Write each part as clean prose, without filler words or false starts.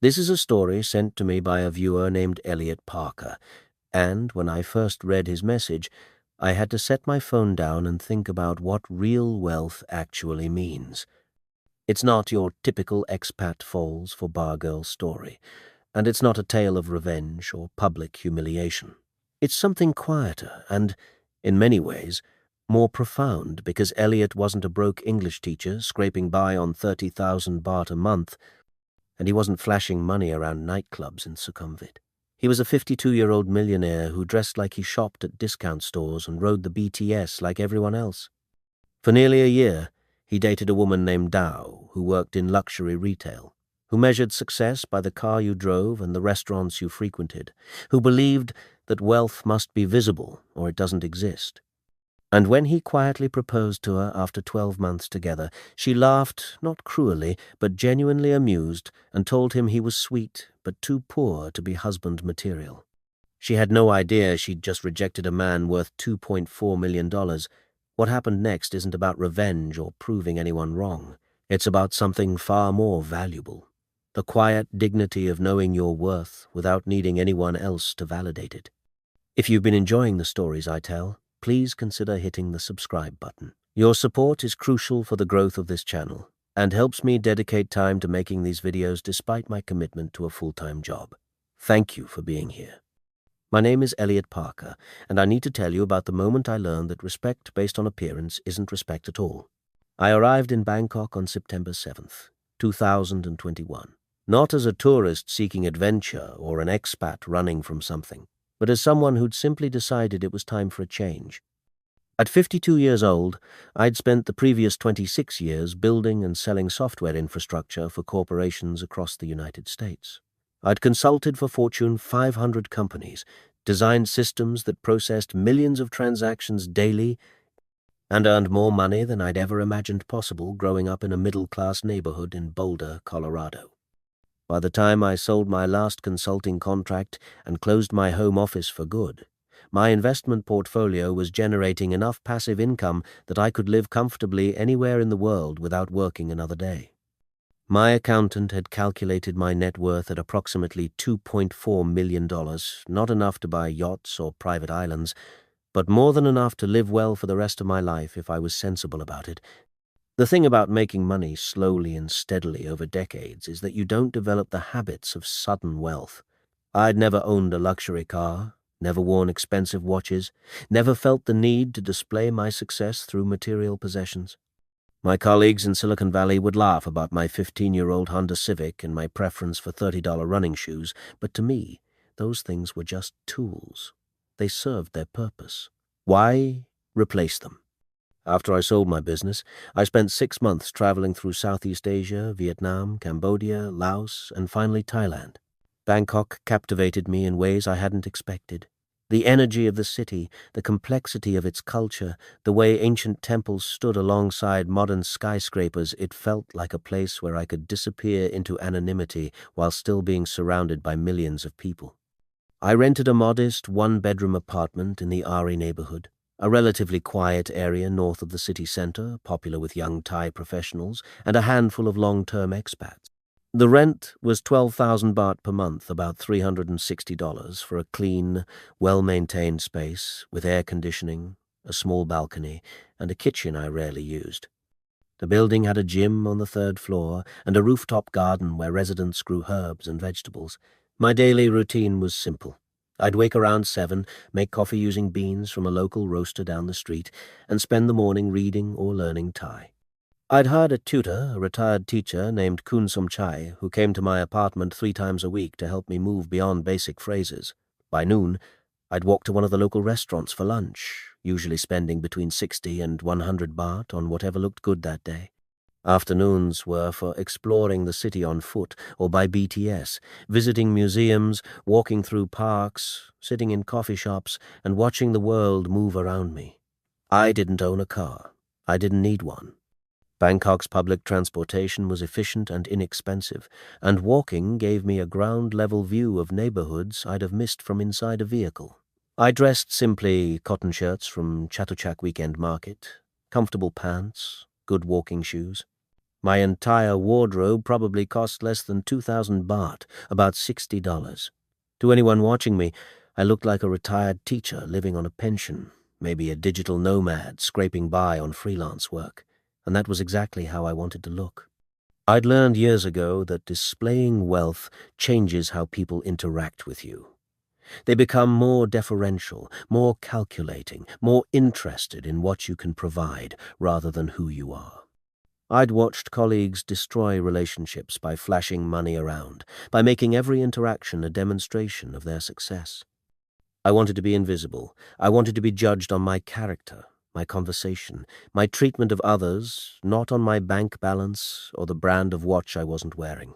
This is a story sent to me by a viewer named Elliot Parker, and when I first read his message, I had to set my phone down and think about what real wealth actually means. It's not your typical expat falls for bar girl story, and it's not a tale of revenge or public humiliation. It's something quieter and, in many ways, more profound because Elliot wasn't a broke English teacher scraping by on 30,000 baht a month, and he wasn't flashing money around nightclubs in Sukhumvit. He was a 52-year-old millionaire who dressed like he shopped at discount stores and rode the BTS like everyone else. For nearly a year, he dated a woman named Dao who worked in luxury retail, who measured success by the car you drove and the restaurants you frequented, who believed that wealth must be visible or it doesn't exist. And when he quietly proposed to her after 12 months together, she laughed, not cruelly, but genuinely amused, and told him he was sweet, but too poor to be husband material. She had no idea she'd just rejected a man worth $2.4 million. What happened next isn't about revenge or proving anyone wrong. It's about something far more valuable. The quiet dignity of knowing your worth without needing anyone else to validate it. If you've been enjoying the stories I tell, please consider hitting the subscribe button. Your support is crucial for the growth of this channel and helps me dedicate time to making these videos despite my commitment to a full-time job. Thank you for being here. My name is Elliot Parker, and I need to tell you about the moment I learned that respect based on appearance isn't respect at all. I arrived in Bangkok on September 7th, 2021, not as a tourist seeking adventure or an expat running from something, but as someone who'd simply decided it was time for a change. At 52 years old, I'd spent the previous 26 years building and selling software infrastructure for corporations across the United States. I'd consulted for Fortune 500 companies, designed systems that processed millions of transactions daily, and earned more money than I'd ever imagined possible growing up in a middle-class neighborhood in Boulder, Colorado. By the time I sold my last consulting contract and closed my home office for good, my investment portfolio was generating enough passive income that I could live comfortably anywhere in the world without working another day. My accountant had calculated my net worth at approximately $2.4 million, not enough to buy yachts or private islands, but more than enough to live well for the rest of my life if I was sensible about it. The thing about making money slowly and steadily over decades is that you don't develop the habits of sudden wealth. I'd never owned a luxury car, never worn expensive watches, never felt the need to display my success through material possessions. My colleagues in Silicon Valley would laugh about my 15-year-old Honda Civic and my preference for $30 running shoes, but to me, those things were just tools. They served their purpose. Why replace them? After I sold my business, I spent 6 months traveling through Southeast Asia, Vietnam, Cambodia, Laos, and finally Thailand. Bangkok captivated me in ways I hadn't expected. The energy of the city, the complexity of its culture, the way ancient temples stood alongside modern skyscrapers, it felt like a place where I could disappear into anonymity while still being surrounded by millions of people. I rented a modest one-bedroom apartment in the Ari neighborhood, a relatively quiet area north of the city center, popular with young Thai professionals, and a handful of long-term expats. The rent was 12,000 baht per month, about $360 for a clean, well-maintained space with air conditioning, a small balcony, and a kitchen I rarely used. The building had a gym on the 3rd floor and a rooftop garden where residents grew herbs and vegetables. My daily routine was simple. I'd wake around 7, make coffee using beans from a local roaster down the street, and spend the morning reading or learning Thai. I'd hired a tutor, a retired teacher named Kun Somchai, who came to my apartment 3 times a week to help me move beyond basic phrases. By noon, I'd walk to one of the local restaurants for lunch, usually spending between 60 and 100 baht on whatever looked good that day. Afternoons were for exploring the city on foot or by BTS, visiting museums, walking through parks, sitting in coffee shops, and watching the world move around me. I didn't own a car. I didn't need one. Bangkok's public transportation was efficient and inexpensive, and walking gave me a ground-level view of neighborhoods I'd have missed from inside a vehicle. I dressed simply: cotton shirts from Chatuchak Weekend Market, comfortable pants, good walking shoes. My entire wardrobe probably cost less than 2,000 baht, about $60. To anyone watching me, I looked like a retired teacher living on a pension, maybe a digital nomad scraping by on freelance work, and that was exactly how I wanted to look. I'd learned years ago that displaying wealth changes how people interact with you. They become more deferential, more calculating, more interested in what you can provide rather than who you are. I'd watched colleagues destroy relationships by flashing money around, by making every interaction a demonstration of their success. I wanted to be invisible. I wanted to be judged on my character, my conversation, my treatment of others, not on my bank balance or the brand of watch I wasn't wearing.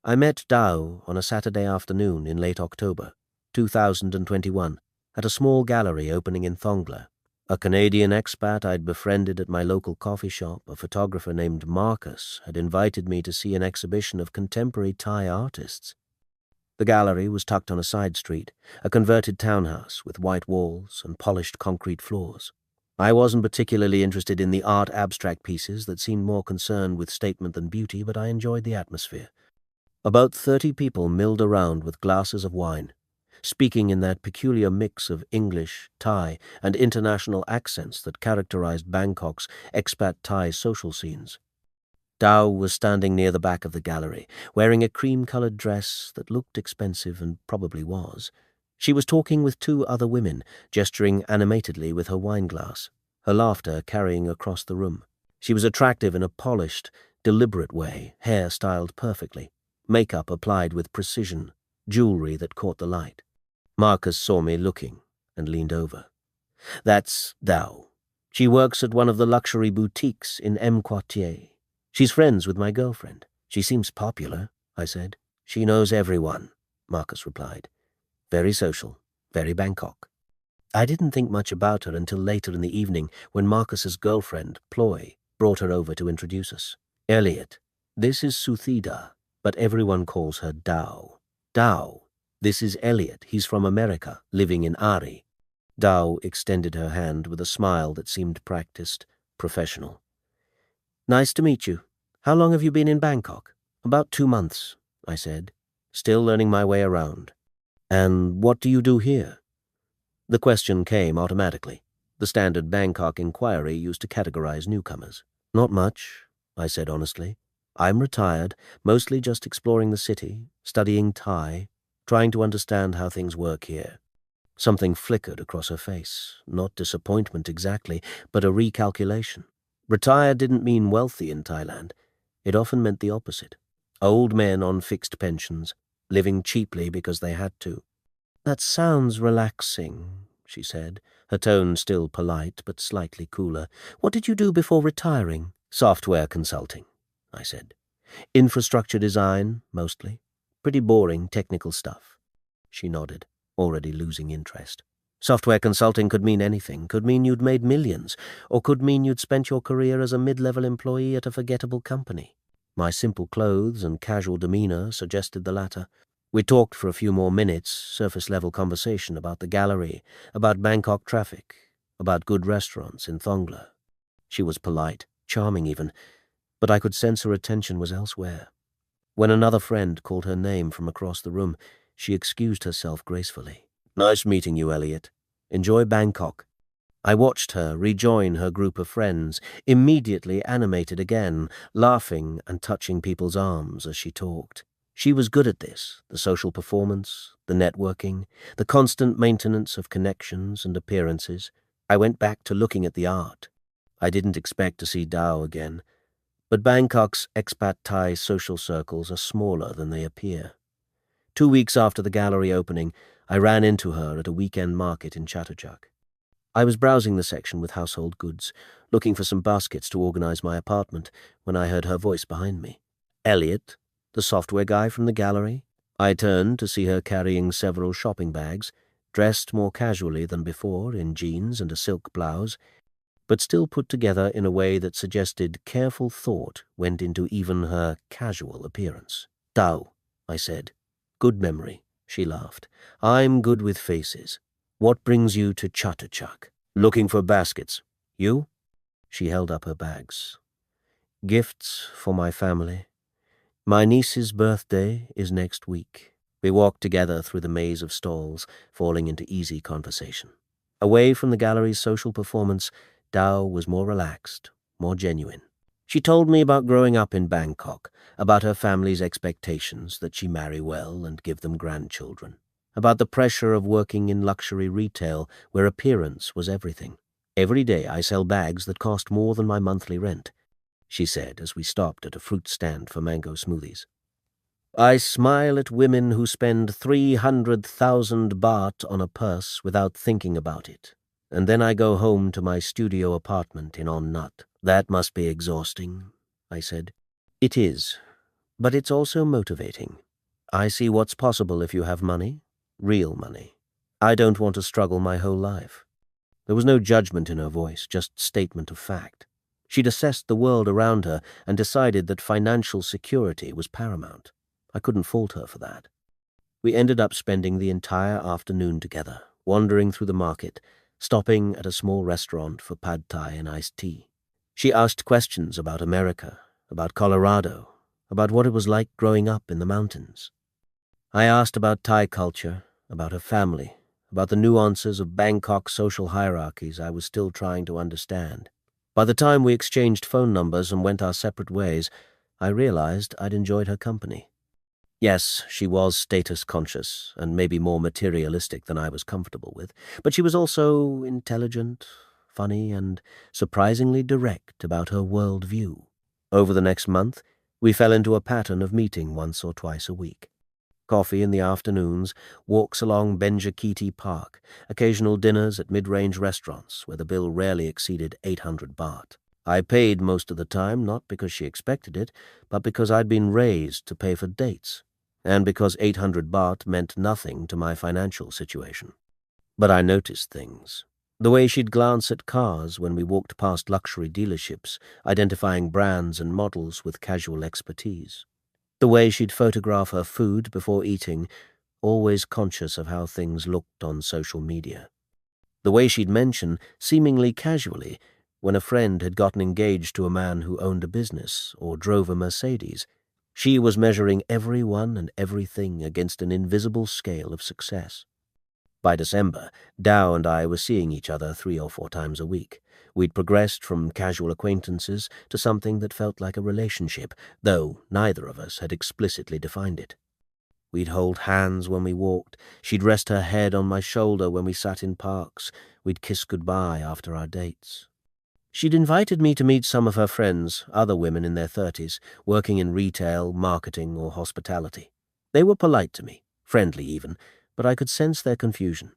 I met Dao on a Saturday afternoon in late October, 2021, at a small gallery opening in Thongla. A Canadian expat I'd befriended at my local coffee shop, a photographer named Marcus, had invited me to see an exhibition of contemporary Thai artists. The gallery was tucked on a side street, a converted townhouse with white walls and polished concrete floors. I wasn't particularly interested in the art abstract pieces that seemed more concerned with statement than beauty, but I enjoyed the atmosphere. About 30 people milled around with glasses of wine, speaking in that peculiar mix of English, Thai, and international accents that characterized Bangkok's expat Thai social scenes. Dao was standing near the back of the gallery, wearing a cream-colored dress that looked expensive and probably was. She was talking with 2 other women, gesturing animatedly with her wine glass, her laughter carrying across the room. She was attractive in a polished, deliberate way, hair styled perfectly, makeup applied with precision, jewelry that caught the light. Marcus saw me looking and leaned over. "That's Dao. She works at one of the luxury boutiques in M Quartier. She's friends with my girlfriend. She seems popular," I said. "She knows everyone," Marcus replied. "Very social, very Bangkok." I didn't think much about her until later in the evening when Marcus's girlfriend, Ploy, brought her over to introduce us. "Elliot, this is Suthida, but everyone calls her Dao. Dao, this is Elliot. He's from America, living in Ari." Dao extended her hand with a smile that seemed practiced, professional. "Nice to meet you. How long have you been in Bangkok?" "About 2 months," I said, still learning my way around. "And what do you do here?" The question came automatically, the standard Bangkok inquiry used to categorize newcomers. "Not much," I said honestly. "I'm retired, mostly just exploring the city, studying Thai, trying to understand how things work here." Something flickered across her face, not disappointment exactly, but a recalculation. Retired didn't mean wealthy in Thailand. It often meant the opposite. Old men on fixed pensions, living cheaply because they had to. "That sounds relaxing," she said, her tone still polite but slightly cooler. "What did you do before retiring?" "Software consulting," I said. "Infrastructure design, mostly. Pretty boring technical stuff." She nodded, already losing interest. Software consulting could mean anything, could mean you'd made millions, or could mean you'd spent your career as a mid-level employee at a forgettable company. My simple clothes and casual demeanor suggested the latter. We talked for a few more minutes, surface-level conversation about the gallery, about Bangkok traffic, about good restaurants in Thongla. She was polite, charming even, but I could sense her attention was elsewhere. When another friend called her name from across the room, she excused herself gracefully. "Nice meeting you, Elliot. Enjoy Bangkok." I watched her rejoin her group of friends, immediately animated again, laughing and touching people's arms as she talked. She was good at this, the social performance, the networking, the constant maintenance of connections and appearances. I went back to looking at the art. I didn't expect to see Dao again, but Bangkok's expat Thai social circles are smaller than they appear. 2 weeks after the gallery opening, I ran into her at a weekend market in Chatuchak. I was browsing the section with household goods, looking for some baskets to organize my apartment, when I heard her voice behind me. "Elliot, the software guy from the gallery?" I turned to see her carrying several shopping bags, dressed more casually than before in jeans and a silk blouse, but still put together in a way that suggested careful thought went into even her casual appearance. "Dao," I said. "Good memory," she laughed. "I'm good with faces. What brings you to Chatuchak?" "Looking for baskets. You?" She held up her bags. Gifts for my family. My niece's birthday is next week. We walked together through the maze of stalls, falling into easy conversation. Away from the gallery's social performance, Dao was more relaxed, more genuine. She told me about growing up in Bangkok, about her family's expectations that she marry well and give them grandchildren, about the pressure of working in luxury retail where appearance was everything. Every day I sell bags that cost more than my monthly rent, she said as we stopped at a fruit stand for mango smoothies. I smile at women who spend 300,000 baht on a purse without thinking about it, and then I go home to my studio apartment in On Nut. That must be exhausting, I said. It is, but it's also motivating. I see what's possible if you have money, real money. I don't want to struggle my whole life. There was no judgment in her voice, just statement of fact. She'd assessed the world around her and decided that financial security was paramount. I couldn't fault her for that. We ended up spending the entire afternoon together, wandering through the market, stopping at a small restaurant for pad thai and iced tea. She asked questions about America, about Colorado, about what it was like growing up in the mountains. I asked about Thai culture, about her family, about the nuances of Bangkok social hierarchies I was still trying to understand. By the time we exchanged phone numbers and went our separate ways, I realized I'd enjoyed her company. Yes, she was status-conscious and maybe more materialistic than I was comfortable with, but she was also intelligent, funny, and surprisingly direct about her world view. Over the next month, we fell into a pattern of meeting once or twice a week. Coffee in the afternoons, walks along Benjakiti Park, occasional dinners at mid-range restaurants where the bill rarely exceeded 800 baht. I paid most of the time not because she expected it, but because I'd been raised to pay for dates, and because 800 baht meant nothing to my financial situation. But I noticed things. The way she'd glance at cars when we walked past luxury dealerships, identifying brands and models with casual expertise. The way she'd photograph her food before eating, always conscious of how things looked on social media. The way she'd mention, seemingly casually, when a friend had gotten engaged to a man who owned a business or drove a Mercedes. She was measuring everyone and everything against an invisible scale of success. By December, Dao and I were seeing each other 3 or 4 times a week. We'd progressed from casual acquaintances to something that felt like a relationship, though neither of us had explicitly defined it. We'd hold hands when we walked. She'd rest her head on my shoulder when we sat in parks. We'd kiss goodbye after our dates. She'd invited me to meet some of her friends, other women in their 30s, working in retail, marketing, or hospitality. They were polite to me, friendly even, but I could sense their confusion.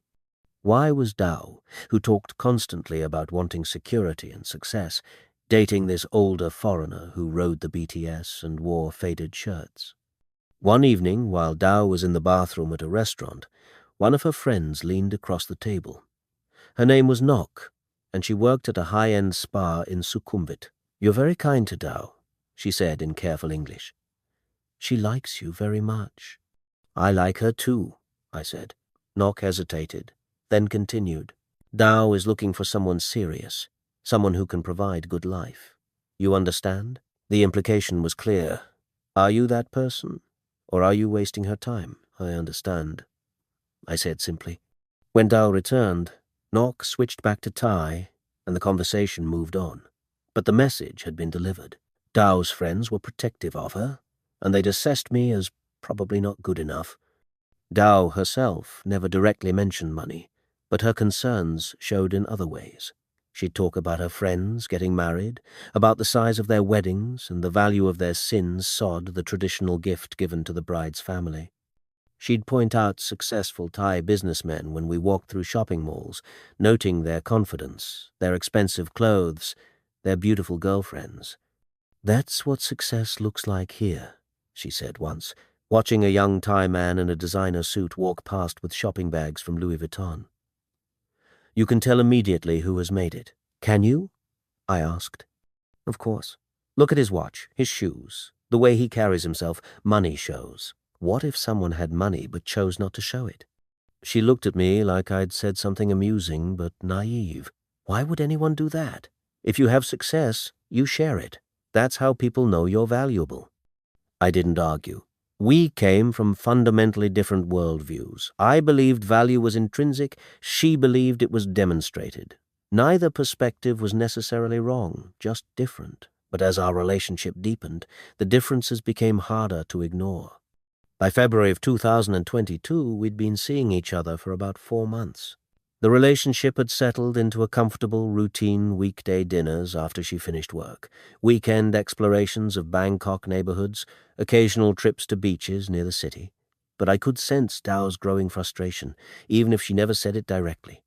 Why was Dao, who talked constantly about wanting security and success, dating this older foreigner who rode the BTS and wore faded shirts? One evening, while Dao was in the bathroom at a restaurant, one of her friends leaned across the table. Her name was Nok, and she worked at a high-end spa in Sukhumvit. "You're very kind to Dao," she said in careful English. "She likes you very much." "I like her too," I said. Nok hesitated, then continued. "Dao is looking for someone serious, someone who can provide good life. You understand?" The implication was clear. "Are you that person? Or are you wasting her time?" "I understand," I said simply. When Dao returned, Nok switched back to Thai, and the conversation moved on. But the message had been delivered. Dao's friends were protective of her, and they'd assessed me as probably not good enough. Dao herself never directly mentioned money, but her concerns showed in other ways. She'd talk about her friends getting married, about the size of their weddings and the value of their sin sod, the traditional gift given to the bride's family. She'd point out successful Thai businessmen when we walked through shopping malls, noting their confidence, their expensive clothes, their beautiful girlfriends. "That's what success looks like here," she said once, watching a young Thai man in a designer suit walk past with shopping bags from Louis Vuitton. "You can tell immediately who has made it." "Can you?" I asked. "Of course. Look at his watch, his shoes, the way he carries himself. Money shows. What if someone had money but chose not to show it?" She looked at me like I'd said something amusing but naive. "Why would anyone do that? If you have success, you share it. That's how people know you're valuable. I didn't argue. We came from fundamentally different worldviews. I believed value was intrinsic. She believed it was demonstrated. Neither perspective was necessarily wrong, just different. But as our relationship deepened, the differences became harder to ignore. By February of 2022, we'd been seeing each other for about 4 months. The relationship had settled into a comfortable routine weekday dinners after she finished work, weekend explorations of Bangkok neighborhoods, occasional trips to beaches near the city. But I could sense Dao's growing frustration, even if she never said it directly.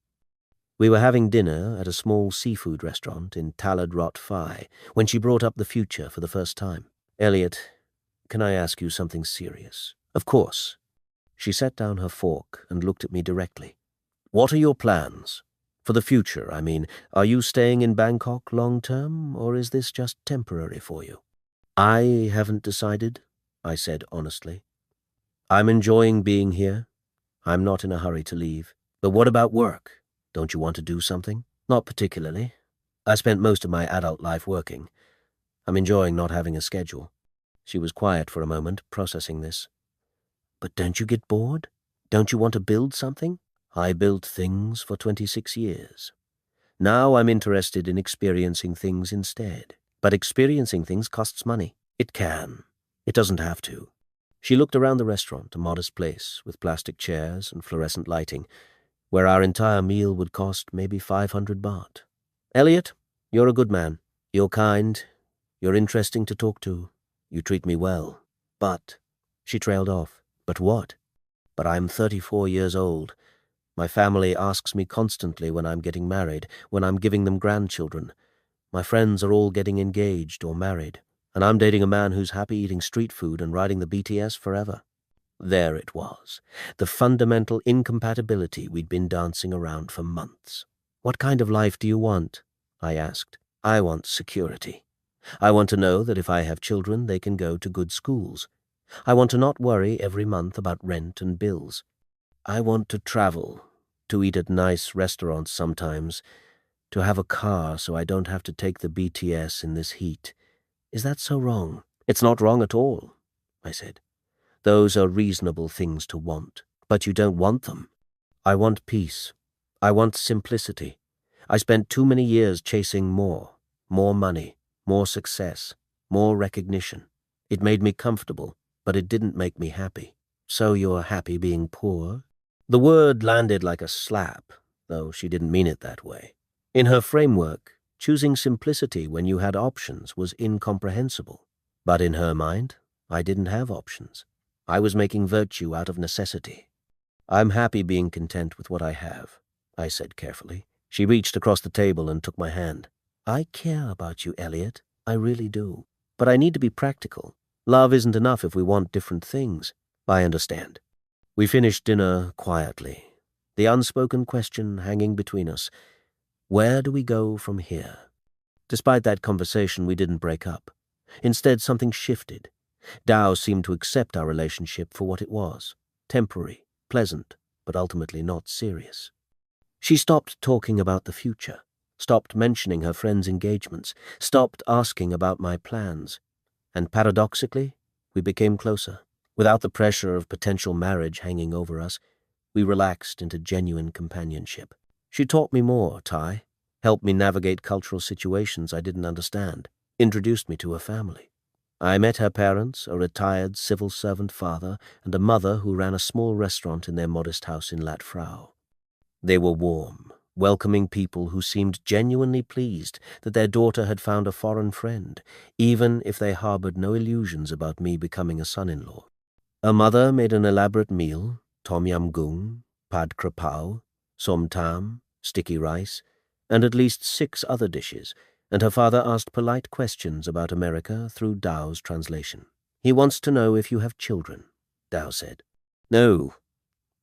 We were having dinner at a small seafood restaurant in Talad Rot Phai when she brought up the future for the first time. "Elliot, can I ask you something serious?" "Of course." She set down her fork and looked at me directly. "What are your plans? For the future, I mean. Are you staying in Bangkok long term, or is this just temporary for you?" "I haven't decided," I said honestly. "I'm enjoying being here. I'm not in a hurry to leave. But what about work? Don't you want to do something?" "Not particularly. I spent most of my adult life working. I'm enjoying not having a schedule." She was quiet for a moment, processing this. "But don't you get bored? Don't you want to build something?" "I built things for 26 years. Now I'm interested in experiencing things instead." "But experiencing things costs money." "It can. It doesn't have to." She looked around the restaurant, a modest place with plastic chairs and fluorescent lighting, where our entire meal would cost maybe 500 baht. "Elliot, you're a good man. You're kind. You're interesting to talk to. You treat me well. But..." She trailed off. "But what?" "But I'm 34 years old. My family asks me constantly when I'm getting married, when I'm giving them grandchildren. My friends are all getting engaged or married, and I'm dating a man who's happy eating street food and riding the BTS forever." There it was, the fundamental incompatibility we'd been dancing around for months. "What kind of life do you want?" I asked. "I want security. I want to know that if I have children, they can go to good schools. I want to not worry every month about rent and bills. I want to travel, to eat at nice restaurants sometimes, to have a car so I don't have to take the BTS in this heat. Is that so wrong?" "It's not wrong at all," I said. "Those are reasonable things to want, but you don't want them." "I want peace. I want simplicity. I spent too many years chasing more money, more success, more recognition. It made me comfortable, but it didn't make me happy." "So you're happy being poor?" The word landed like a slap, though she didn't mean it that way. In her framework, choosing simplicity when you had options was incomprehensible. But in her mind, I didn't have options. I was making virtue out of necessity. "I'm happy being content with what I have," I said carefully. She reached across the table and took my hand. "I care about you, Elliot. I really do. But I need to be practical. Love isn't enough if we want different things." "I understand." We finished dinner quietly, the unspoken question hanging between us: where do we go from here? Despite that conversation, we didn't break up. Instead, something shifted. Dao seemed to accept our relationship for what it was: temporary, pleasant, but ultimately not serious. She stopped talking about the future, stopped mentioning her friends' engagements, stopped asking about my plans. And paradoxically, we became closer. Without the pressure of potential marriage hanging over us, we relaxed into genuine companionship. She taught me more, Thai, helped me navigate cultural situations I didn't understand, introduced me to her family. I met her parents, a retired civil servant father and a mother who ran a small restaurant in their modest house in Lat Phrao. They were warm, welcoming people who seemed genuinely pleased that their daughter had found a foreign friend, even if they harbored no illusions about me becoming a son-in-law. Her mother made an elaborate meal: tom yum goong, pad krapao, som tam, sticky rice, and at least 6 other dishes, and her father asked polite questions about America through Dao's translation. "He wants to know if you have children," Dao said. "No,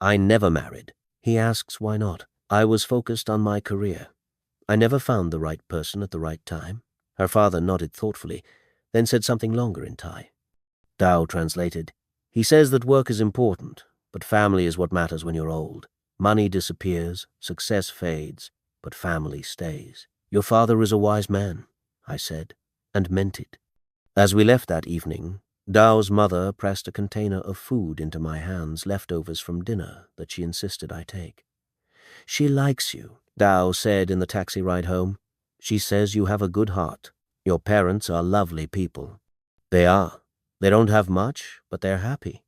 I never married." "He asks why not." "I was focused on my career. I never found the right person at the right time." Her father nodded thoughtfully, then said something longer in Thai. Dao translated: "He says that work is important, but family is what matters when you're old. Money disappears, success fades, but family stays." "Your father is a wise man," I said, and meant it. As we left that evening, Dao's mother pressed a container of food into my hands, leftovers from dinner that she insisted I take. "She likes you," Dao said in the taxi ride home. "She says you have a good heart. Your parents are lovely people." They are. They don't have much, but they're happy.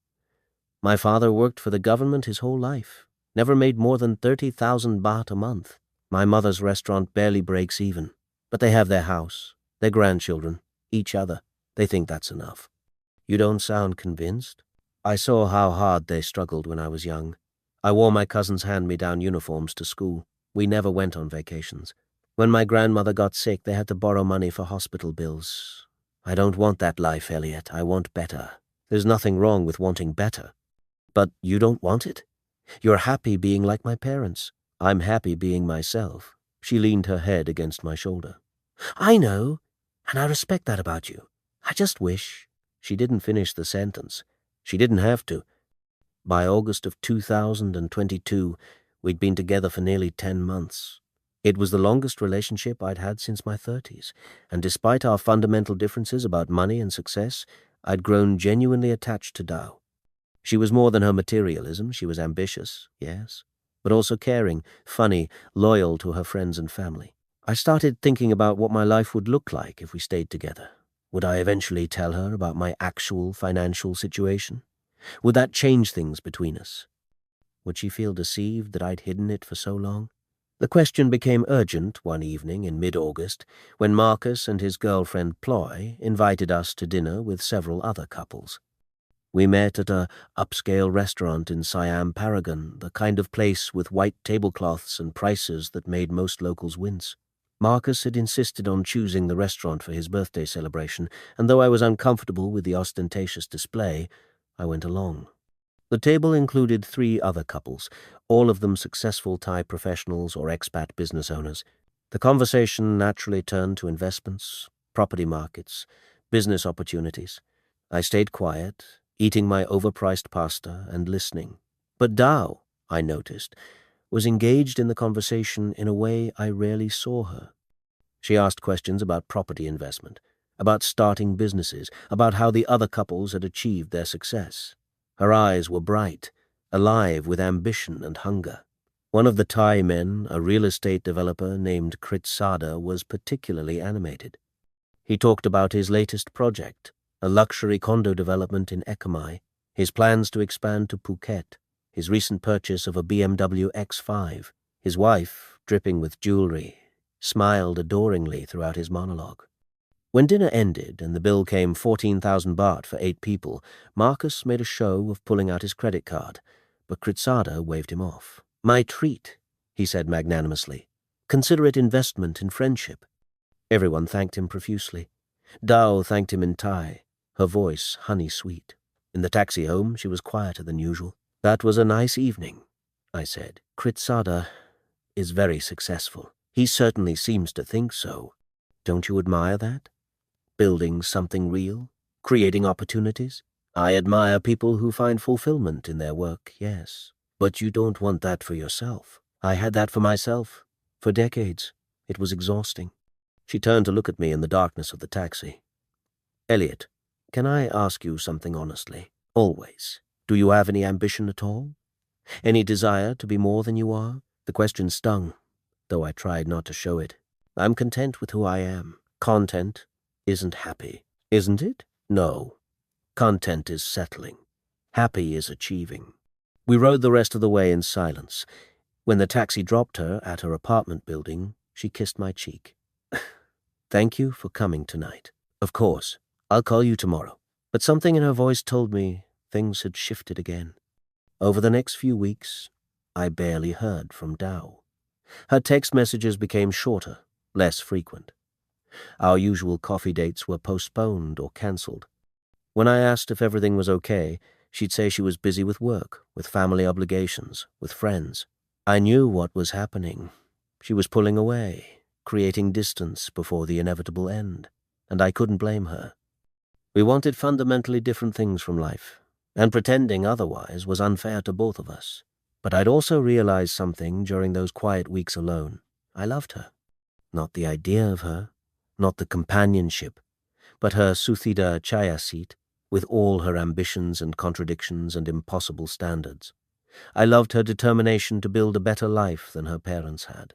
My father worked for the government his whole life, never made more than 30,000 baht a month. My mother's restaurant barely breaks even, but they have their house, their grandchildren, each other. They think that's enough. You don't sound convinced. I saw how hard they struggled when I was young. I wore my cousin's hand-me-down uniforms to school. We never went on vacations. When my grandmother got sick, they had to borrow money for hospital bills. I don't want that life, Elliot. I want better. There's nothing wrong with wanting better. But you don't want it? You're happy being like my parents. I'm happy being myself. She leaned her head against my shoulder. I know, and I respect that about you. I just wish. She didn't finish the sentence. She didn't have to. By August of 2022, we'd been together for nearly 10 months. It was the longest relationship I'd had since my 30s, and despite our fundamental differences about money and success, I'd grown genuinely attached to Dao. She was more than her materialism. She was ambitious, yes, but also caring, funny, loyal to her friends and family. I started thinking about what my life would look like if we stayed together. Would I eventually tell her about my actual financial situation? Would that change things between us? Would she feel deceived that I'd hidden it for so long? The question became urgent one evening in mid-August when Marcus and his girlfriend Ploy invited us to dinner with several other couples. We met at a upscale restaurant in Siam Paragon, the kind of place with white tablecloths and prices that made most locals wince. Marcus had insisted on choosing the restaurant for his birthday celebration, and though I was uncomfortable with the ostentatious display, I went along. The table included 3 other couples, all of them successful Thai professionals or expat business owners. The conversation naturally turned to investments, property markets, business opportunities. I stayed quiet, eating my overpriced pasta and listening. But Dao, I noticed, was engaged in the conversation in a way I rarely saw her. She asked questions about property investment, about starting businesses, about how the other couples had achieved their success. Her eyes were bright, alive with ambition and hunger. One of the Thai men, a real estate developer named Kritsada, was particularly animated. He talked about his latest project, a luxury condo development in Ekamai, his plans to expand to Phuket, his recent purchase of a BMW X5. His wife, dripping with jewelry, smiled adoringly throughout his monologue. When dinner ended and the bill came 14,000 baht for 8 people, Marcus made a show of pulling out his credit card, but Kritsada waved him off. "My treat," he said magnanimously. "Consider it investment in friendship." Everyone thanked him profusely. Dao thanked him in Thai, her voice honey-sweet. In the taxi home, she was quieter than usual. "That was a nice evening," I said. "Kritsada is very successful. He certainly seems to think so. Don't you admire that? Building something real, creating opportunities. I admire people who find fulfillment in their work, yes. But you don't want that for yourself. I had that for myself. For decades. It was exhausting." She turned to look at me in the darkness of the taxi. "Elliot, can I ask you something honestly? Always. Do you have any ambition at all? Any desire to be more than you are?" The question stung, though I tried not to show it. "I'm content with who I am. Content isn't happy." "Isn't it?" "No. Content is settling. Happy is achieving." We rode the rest of the way in silence. When the taxi dropped her at her apartment building, she kissed my cheek. "Thank you for coming tonight. Of course, I'll call you tomorrow." But something in her voice told me things had shifted again. Over the next few weeks, I barely heard from Dao. Her text messages became shorter, less frequent. Our usual coffee dates were postponed or cancelled. When I asked if everything was okay, she'd say she was busy with work, with family obligations, with friends. I knew what was happening. She was pulling away, creating distance before the inevitable end, and I couldn't blame her. We wanted fundamentally different things from life, and pretending otherwise was unfair to both of us. But I'd also realized something during those quiet weeks alone. I loved her. Not the idea of her, not the companionship, but her Suthida Chaya seat, with all her ambitions and contradictions and impossible standards. I loved her determination to build a better life than her parents had.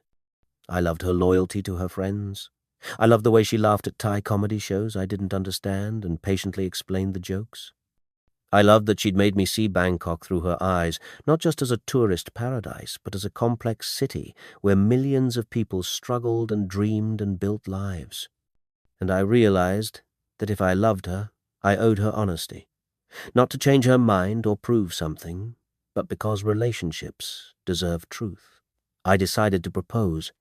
I loved her loyalty to her friends. I loved the way she laughed at Thai comedy shows I didn't understand and patiently explained the jokes. I loved that she'd made me see Bangkok through her eyes, not just as a tourist paradise, but as a complex city where millions of people struggled and dreamed and built lives. And I realized that if I loved her, I owed her honesty, not to change her mind or prove something, but because relationships deserve truth. I decided to propose,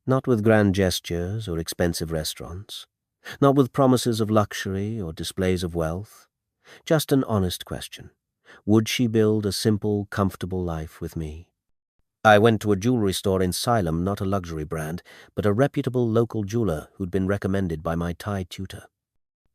not with grand gestures or expensive restaurants, not with promises of luxury or displays of wealth, just an honest question. Would she build a simple, comfortable life with me? I went to a jewelry store in Salem, not a luxury brand, but a reputable local jeweler who'd been recommended by my Thai tutor.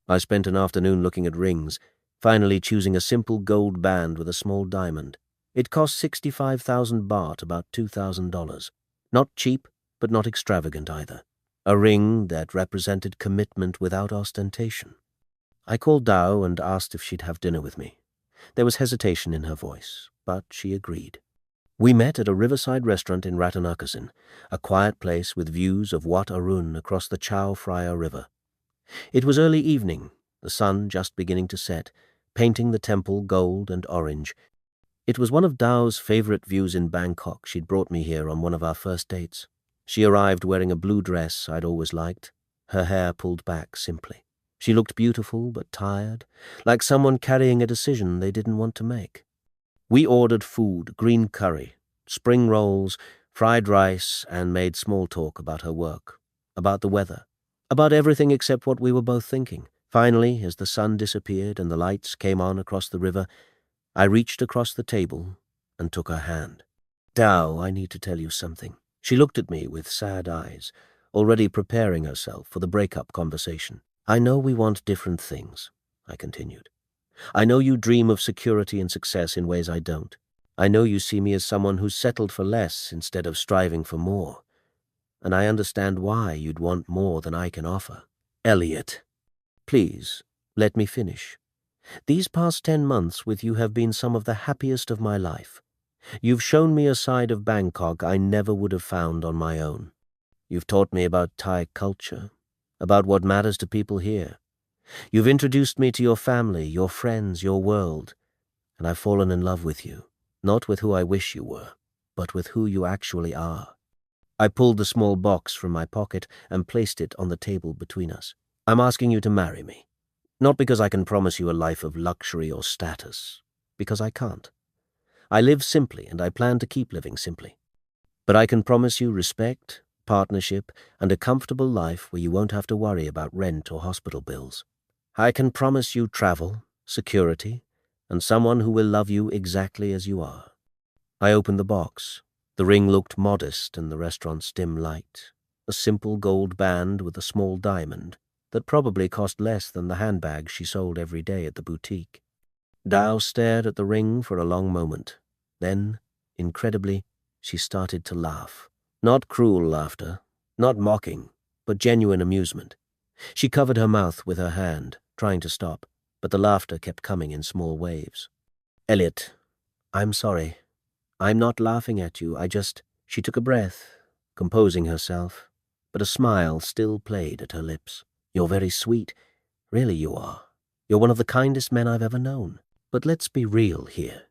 I spent an afternoon looking at rings, finally choosing a simple gold band with a small diamond. It cost 65,000 baht, about $2,000. Not cheap, but not extravagant either. A ring that represented commitment without ostentation. I called Dao and asked if she'd have dinner with me. There was hesitation in her voice, but she agreed. We met at a riverside restaurant in Rattanakosin, a quiet place with views of Wat Arun across the Chao Phraya River. It was early evening, the sun just beginning to set, painting the temple gold and orange. It was one of Dao's favorite views in Bangkok. She'd brought me here on one of our first dates. She arrived wearing a blue dress I'd always liked, her hair pulled back simply. She looked beautiful but tired, like someone carrying a decision they didn't want to make. We ordered food, green curry, spring rolls, fried rice, and made small talk about her work, about the weather, about everything except what we were both thinking. Finally, as the sun disappeared and the lights came on across the river, I reached across the table and took her hand. Dao, I need to tell you something. She looked at me with sad eyes, already preparing herself for the breakup conversation. I know we want different things, I continued. I know you dream of security and success in ways I don't. I know you see me as someone who's settled for less instead of striving for more. And I understand why you'd want more than I can offer. Elliot, please, let me finish. These past 10 months with you have been some of the happiest of my life. You've shown me a side of Bangkok I never would have found on my own. You've taught me about Thai culture, about what matters to people here. You've introduced me to your family, your friends, your world, and I've fallen in love with you, not with who I wish you were, but with who you actually are. I pulled the small box from my pocket and placed it on the table between us. I'm asking you to marry me, not because I can promise you a life of luxury or status, because I can't. I live simply, and I plan to keep living simply. But I can promise you respect, partnership, and a comfortable life where you won't have to worry about rent or hospital bills. I can promise you travel, security, and someone who will love you exactly as you are. I opened the box. The ring looked modest in the restaurant's dim light, a simple gold band with a small diamond that probably cost less than the handbag she sold every day at the boutique. Dao stared at the ring for a long moment. Then, incredibly, she started to laugh. Not cruel laughter, not mocking, but genuine amusement. She covered her mouth with her hand, trying to stop, but the laughter kept coming in small waves. Elliot, I'm sorry. I'm not laughing at you, She took a breath, composing herself, but a smile still played at her lips. You're very sweet. Really you are. You're one of the kindest men I've ever known. But let's be real here.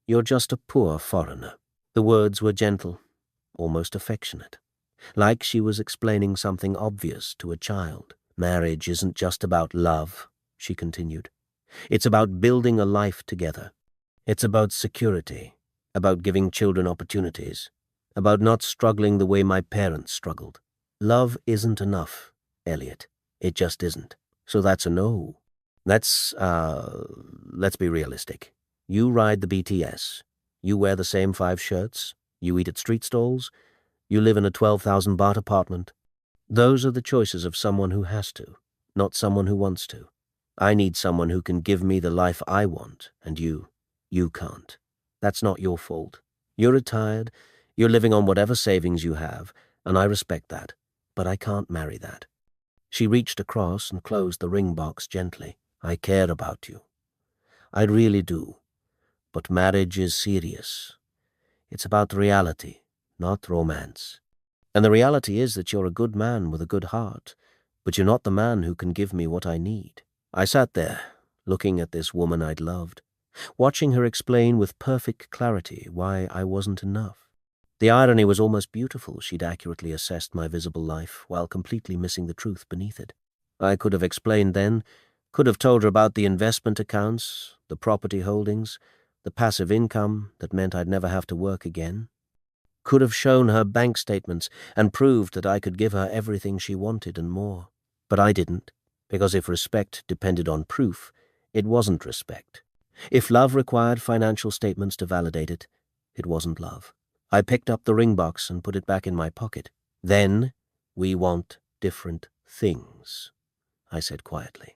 You're just a poor foreigner. The words were gentle, almost affectionate, like she was explaining something obvious to a child. Marriage isn't just about love, she continued. It's about building a life together. It's about security, about giving children opportunities, about not struggling the way my parents struggled. Love isn't enough, Elliot. It just isn't. So that's a no. Let's be realistic. You ride the BTS. You wear the same 5 shirts. You eat at street stalls. You live in a 12,000 baht apartment. Those are the choices of someone who has to, not someone who wants to. I need someone who can give me the life I want, and you can't. That's not your fault. You're retired, you're living on whatever savings you have, and I respect that, but I can't marry that. She reached across and closed the ring box gently. I care about you. I really do. But marriage is serious. It's about reality, not romance. And the reality is that you're a good man with a good heart, but you're not the man who can give me what I need. I sat there, looking at this woman I'd loved, watching her explain with perfect clarity why I wasn't enough. The irony was almost beautiful. She'd accurately assessed my visible life while completely missing the truth beneath it. I could have explained then, could have told her about the investment accounts, the property holdings, the passive income that meant I'd never have to work again. Could have shown her bank statements and proved that I could give her everything she wanted and more. But I didn't, because if respect depended on proof, it wasn't respect. If love required financial statements to validate it, it wasn't love. I picked up the ring box and put it back in my pocket. Then, we want different things, I said quietly.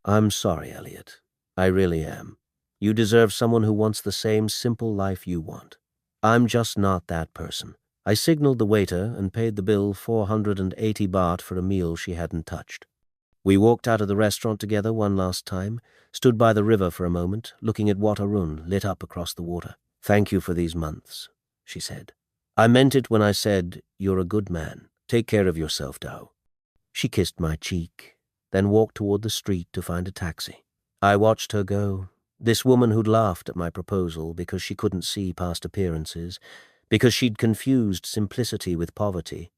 I'm sorry, Elliot. I really am. You deserve someone who wants the same simple life you want. I'm just not that person. I signaled the waiter and paid the bill 480 baht for a meal she hadn't touched. We walked out of the restaurant together one last time, stood by the river for a moment, looking at Wat Arun lit up across the water. Thank you for these months, she said. I meant it when I said, you're a good man. Take care of yourself, Dao. She kissed my cheek, then walked toward the street to find a taxi. I watched her go. This woman who'd laughed at my proposal because she couldn't see past appearances, because she'd confused simplicity with poverty,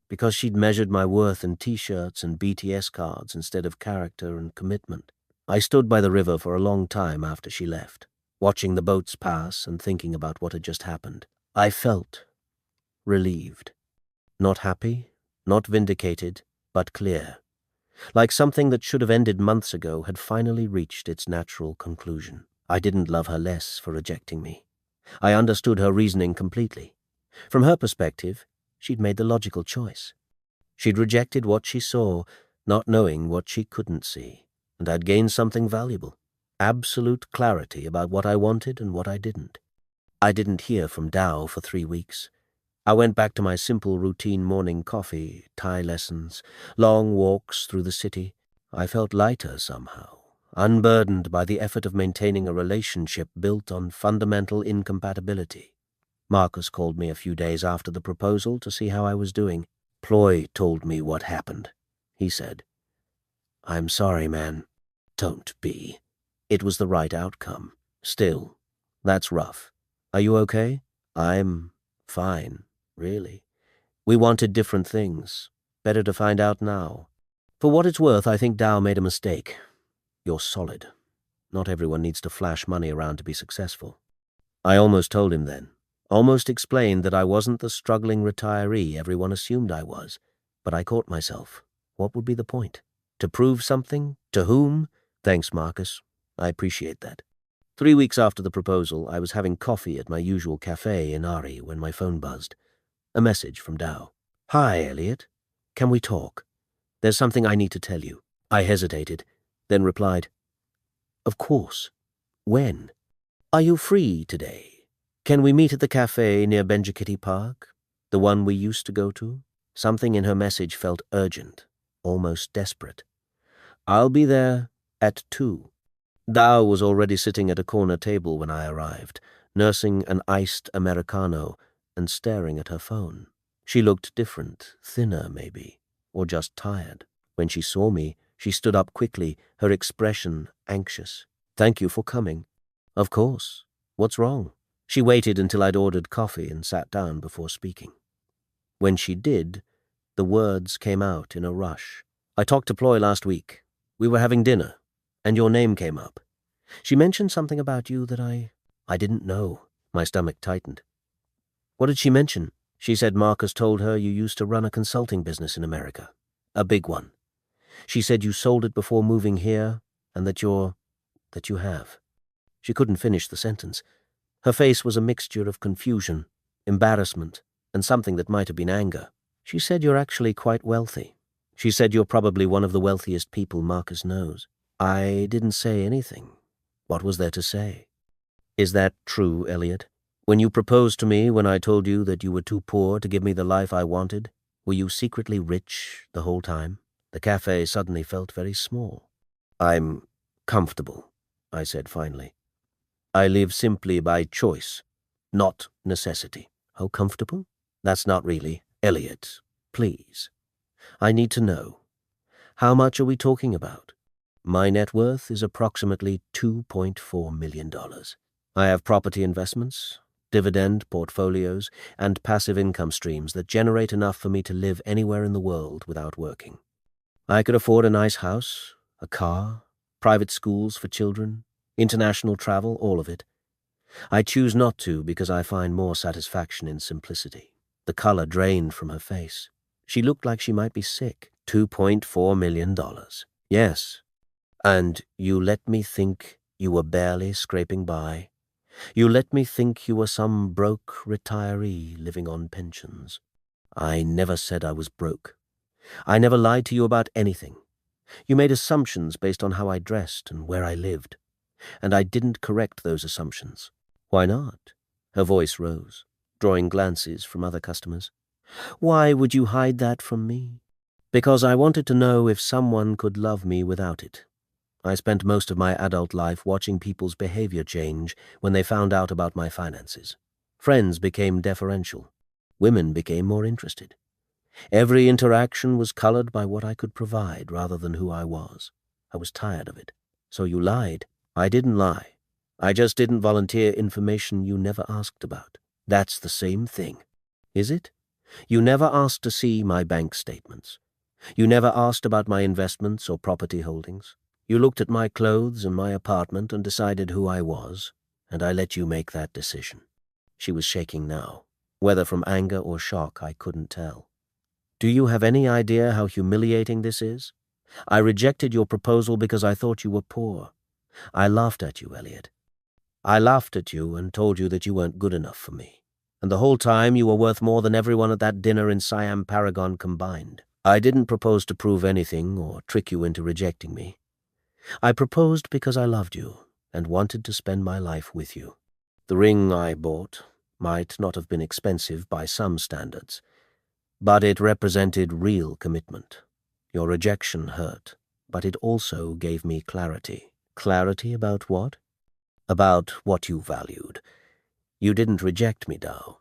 because she'd measured my worth in T-shirts and BTS cards instead of character and commitment. I stood by the river for a long time after she left, watching the boats pass and thinking about what had just happened. I felt relieved. Not happy, not vindicated, but clear. Like something that should have ended months ago had finally reached its natural conclusion. I didn't love her less for rejecting me. I understood her reasoning completely. From her perspective, she'd made the logical choice. She'd rejected what she saw, not knowing what she couldn't see, and I'd gained something valuable. Absolute clarity about what I wanted and what I didn't. I didn't hear from Dao for 3 weeks. I went back to my simple routine morning coffee, Thai lessons, long walks through the city. I felt lighter somehow, unburdened by the effort of maintaining a relationship built on fundamental incompatibility. Marcus called me a few days after the proposal to see how I was doing. Ploy told me what happened, he said. I'm sorry, man. Don't be. It was the right outcome. Still, that's rough. Are you okay? I'm fine, really. We wanted different things. Better to find out now. For what it's worth, I think Dao made a mistake. You're solid. Not everyone needs to flash money around to be successful. I almost told him then. Almost explained that I wasn't the struggling retiree everyone assumed I was. But I caught myself. What would be the point? To prove something? To whom? Thanks, Marcus. I appreciate that. 3 weeks after the proposal, I was having coffee at my usual cafe in Ari when my phone buzzed. A message from Dao. Hi, Elliot. Can we talk? There's something I need to tell you. I hesitated, then replied, Of course. When? Are you free today? Can we meet at the cafe near Benjikiti Park? The one we used to go to? Something in her message felt urgent, almost desperate. I'll be there at 2. Dao was already sitting at a corner table when I arrived, nursing an iced Americano and staring at her phone. She looked different, thinner maybe, or just tired. When she saw me, she stood up quickly, her expression anxious. Thank you for coming. Of course. What's wrong? She waited until I'd ordered coffee and sat down before speaking. When she did, the words came out in a rush. I talked to Ploy last week. We were having dinner, and your name came up. She mentioned something about you that I didn't know. My stomach tightened. What did she mention? She said Marcus told her you used to run a consulting business in America. A big one. She said you sold it before moving here, and that you have. She couldn't finish the sentence. Her face was a mixture of confusion, embarrassment, and something that might have been anger. She said you're actually quite wealthy. She said you're probably one of the wealthiest people Marcus knows. I didn't say anything. What was there to say? Is that true, Elliot? When you proposed to me when I told you that you were too poor to give me the life I wanted, were you secretly rich the whole time? The cafe suddenly felt very small. "I'm comfortable," I said finally. "I live simply by choice, not necessity." "Oh, comfortable? That's not really—" "Elliot, please. I need to know. How much are we talking about?" "My net worth is approximately $2.4 million. I have property investments, dividend portfolios, and passive income streams that generate enough for me to live anywhere in the world without working. I could afford a nice house, a car, private schools for children, international travel, all of it. I choose not to because I find more satisfaction in simplicity." The color drained from her face. She looked like she might be sick. $2.4 million. Yes. And you let me think you were barely scraping by. You let me think you were some broke retiree living on pensions. I never said I was broke. I never lied to you about anything. You made assumptions based on how I dressed and where I lived, and I didn't correct those assumptions. Why not? Her voice rose, drawing glances from other customers. Why would you hide that from me? Because I wanted to know if someone could love me without it. I spent most of my adult life watching people's behavior change when they found out about my finances. Friends became deferential. Women became more interested. Every interaction was colored by what I could provide rather than who I was. I was tired of it. So you lied. I didn't lie. I just didn't volunteer information you never asked about. That's the same thing. Is it? You never asked to see my bank statements. You never asked about my investments or property holdings. You looked at my clothes and my apartment and decided who I was, and I let you make that decision. She was shaking now. Whether from anger or shock, I couldn't tell. Do you have any idea how humiliating this is? I rejected your proposal because I thought you were poor. I laughed at you, Elliot. I laughed at you and told you that you weren't good enough for me. And the whole time you were worth more than everyone at that dinner in Siam Paragon combined. I didn't propose to prove anything or trick you into rejecting me. I proposed because I loved you and wanted to spend my life with you. The ring I bought might not have been expensive by some standards, but it represented real commitment. Your rejection hurt, but it also gave me clarity. Clarity about what? About what you valued. You didn't reject me, Dao.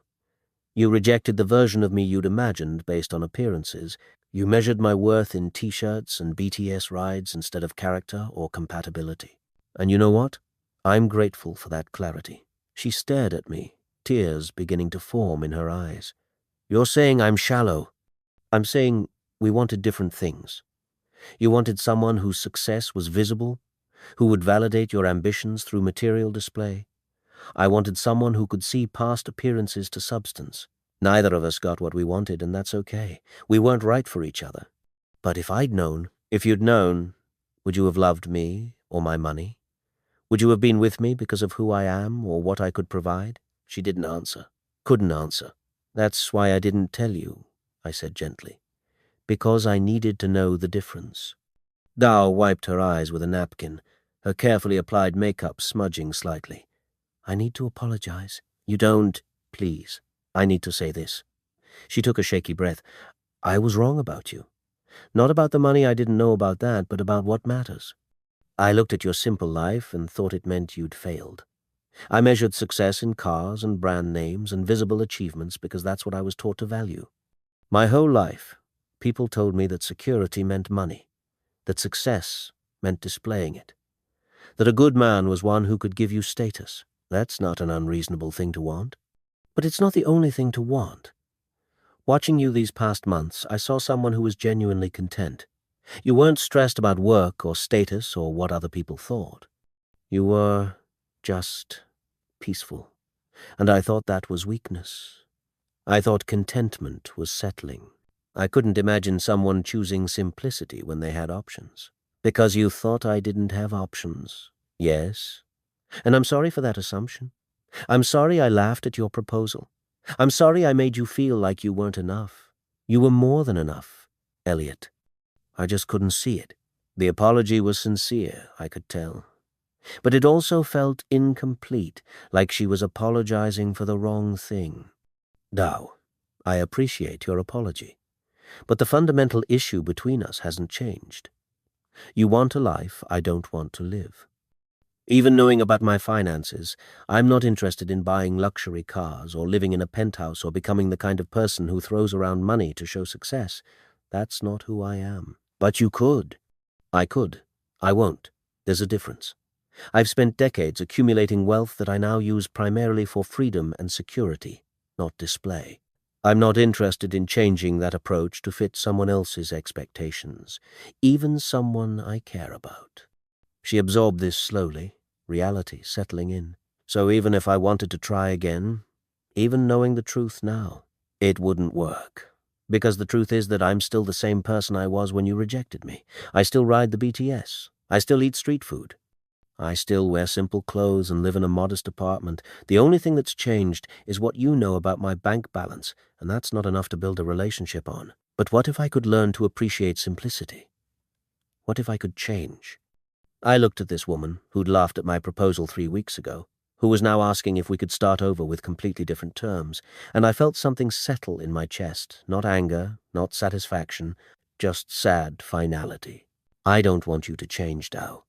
You rejected the version of me you'd imagined based on appearances. You measured my worth in T-shirts and BTS rides instead of character or compatibility. And you know what? I'm grateful for that clarity. She stared at me, tears beginning to form in her eyes. You're saying I'm shallow. I'm saying we wanted different things. You wanted someone whose success was visible, who would validate your ambitions through material display. I wanted someone who could see past appearances to substance. Neither of us got what we wanted, and that's okay. We weren't right for each other. But if you'd known, would you have loved me or my money? Would you have been with me because of who I am or what I could provide? She didn't answer. Couldn't answer. That's why I didn't tell you, I said gently. Because I needed to know the difference. Dao wiped her eyes with a napkin, her carefully applied makeup smudging slightly. I need to apologize. You don't, please. I need to say this. She took a shaky breath. I was wrong about you. Not about the money, I didn't know about that, but about what matters. I looked at your simple life and thought it meant you'd failed. I measured success in cars and brand names and visible achievements because that's what I was taught to value. My whole life, people told me that security meant money, that success meant displaying it, that a good man was one who could give you status. That's not an unreasonable thing to want. But it's not the only thing to want. Watching you these past months, I saw someone who was genuinely content. You weren't stressed about work or status or what other people thought. You were just peaceful. And I thought that was weakness. I thought contentment was settling. I couldn't imagine someone choosing simplicity when they had options. Because you thought I didn't have options. Yes. And I'm sorry for that assumption. I'm sorry I laughed at your proposal. I'm sorry I made you feel like you weren't enough. You were more than enough, Elliot. I just couldn't see it. The apology was sincere, I could tell. But it also felt incomplete, like she was apologizing for the wrong thing. Dao, I appreciate your apology. But the fundamental issue between us hasn't changed. You want a life I don't want to live. Even knowing about my finances, I'm not interested in buying luxury cars or living in a penthouse or becoming the kind of person who throws around money to show success. That's not who I am. But you could. I could. I won't. There's a difference. I've spent decades accumulating wealth that I now use primarily for freedom and security, not display. I'm not interested in changing that approach to fit someone else's expectations, even someone I care about. She absorbed this slowly, reality settling in. So even if I wanted to try again, even knowing the truth now, it wouldn't work. Because the truth is that I'm still the same person I was when you rejected me. I still ride the BTS. I still eat street food. I still wear simple clothes and live in a modest apartment. The only thing that's changed is what you know about my bank balance, and that's not enough to build a relationship on. But what if I could learn to appreciate simplicity? What if I could change? I looked at this woman who'd laughed at my proposal 3 weeks ago, who was now asking if we could start over with completely different terms, and I felt something settle in my chest, not anger, not satisfaction, just sad finality. I don't want you to change, Tao.